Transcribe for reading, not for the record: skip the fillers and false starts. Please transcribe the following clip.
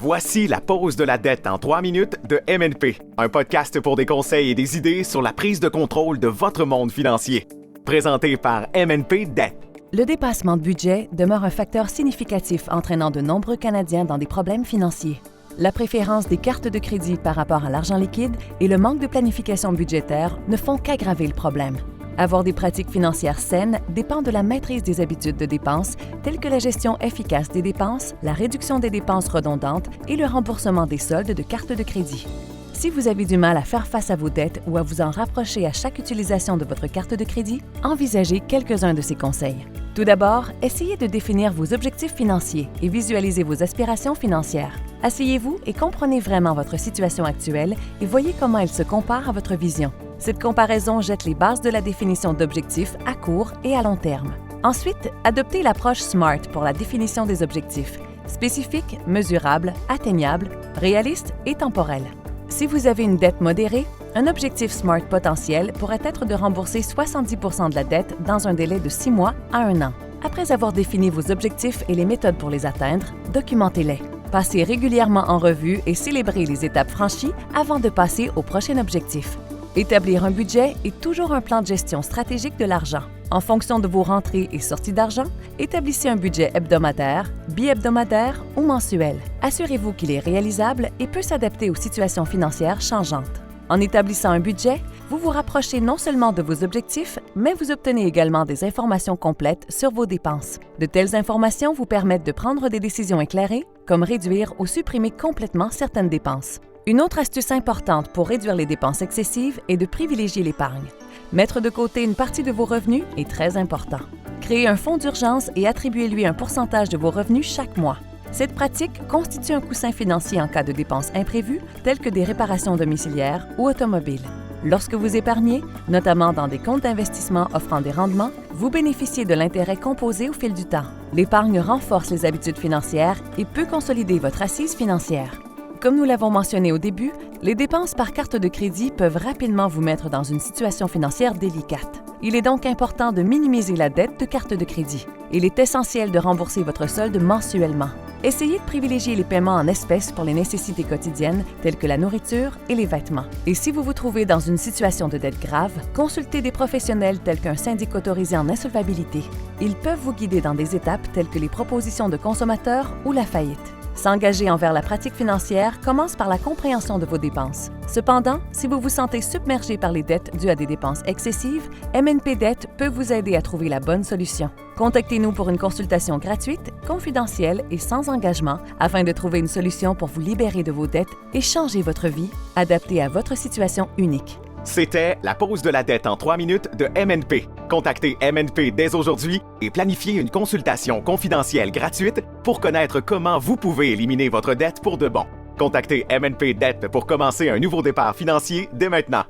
Voici la pause de la dette en 3 minutes de MNP, un podcast pour des conseils et des idées sur la prise de contrôle de votre monde financier. Présenté par MNP Dette. Le dépassement de budget demeure un facteur significatif entraînant de nombreux Canadiens dans des problèmes financiers. La préférence des cartes de crédit par rapport à l'argent liquide et le manque de planification budgétaire ne font qu'aggraver le problème. Avoir des pratiques financières saines dépend de la maîtrise des habitudes de dépenses, telles que la gestion efficace des dépenses, la réduction des dépenses redondantes et le remboursement des soldes de cartes de crédit. Si vous avez du mal à faire face à vos dettes ou à vous en rapprocher à chaque utilisation de votre carte de crédit, envisagez quelques-uns de ces conseils. Tout d'abord, essayez de définir vos objectifs financiers et visualisez vos aspirations financières. Asseyez-vous et comprenez vraiment votre situation actuelle et voyez comment elle se compare à votre vision. Cette comparaison jette les bases de la définition d'objectifs à court et à long terme. Ensuite, adoptez l'approche SMART pour la définition des objectifs: spécifiques, mesurables, atteignables, réalistes et temporels. Si vous avez une dette modérée, un objectif SMART potentiel pourrait être de rembourser 70% de la dette dans un délai de 6 mois à 1 an. Après avoir défini vos objectifs et les méthodes pour les atteindre, documentez-les. Passez régulièrement en revue et célébrez les étapes franchies avant de passer au prochain objectif. Établir un budget est toujours un plan de gestion stratégique de l'argent. En fonction de vos rentrées et sorties d'argent, établissez un budget hebdomadaire, bi-hebdomadaire ou mensuel. Assurez-vous qu'il est réalisable et peut s'adapter aux situations financières changeantes. En établissant un budget, vous vous rapprochez non seulement de vos objectifs, mais vous obtenez également des informations complètes sur vos dépenses. De telles informations vous permettent de prendre des décisions éclairées, comme réduire ou supprimer complètement certaines dépenses. Une autre astuce importante pour réduire les dépenses excessives est de privilégier l'épargne. Mettre de côté une partie de vos revenus est très important. Créez un fonds d'urgence et attribuez-lui un pourcentage de vos revenus chaque mois. Cette pratique constitue un coussin financier en cas de dépenses imprévues, telles que des réparations domiciliaires ou automobiles. Lorsque vous épargnez, notamment dans des comptes d'investissement offrant des rendements, vous bénéficiez de l'intérêt composé au fil du temps. L'épargne renforce les habitudes financières et peut consolider votre assise financière. Comme nous l'avons mentionné au début, les dépenses par carte de crédit peuvent rapidement vous mettre dans une situation financière délicate. Il est donc important de minimiser la dette de carte de crédit. Il est essentiel de rembourser votre solde mensuellement. Essayez de privilégier les paiements en espèces pour les nécessités quotidiennes telles que la nourriture et les vêtements. Et si vous vous trouvez dans une situation de dette grave, consultez des professionnels tels qu'un syndic autorisé en insolvabilité. Ils peuvent vous guider dans des étapes telles que les propositions de consommateurs ou la faillite. S'engager envers la pratique financière commence par la compréhension de vos dépenses. Cependant, si vous vous sentez submergé par les dettes dues à des dépenses excessives, MNP Dette peut vous aider à trouver la bonne solution. Contactez-nous pour une consultation gratuite, confidentielle et sans engagement afin de trouver une solution pour vous libérer de vos dettes et changer votre vie, adaptée à votre situation unique. C'était la pause de la dette en 3 minutes de MNP. Contactez MNP dès aujourd'hui et planifiez une consultation confidentielle gratuite pour connaître comment vous pouvez éliminer votre dette pour de bon. Contactez MNP Dette pour commencer un nouveau départ financier dès maintenant.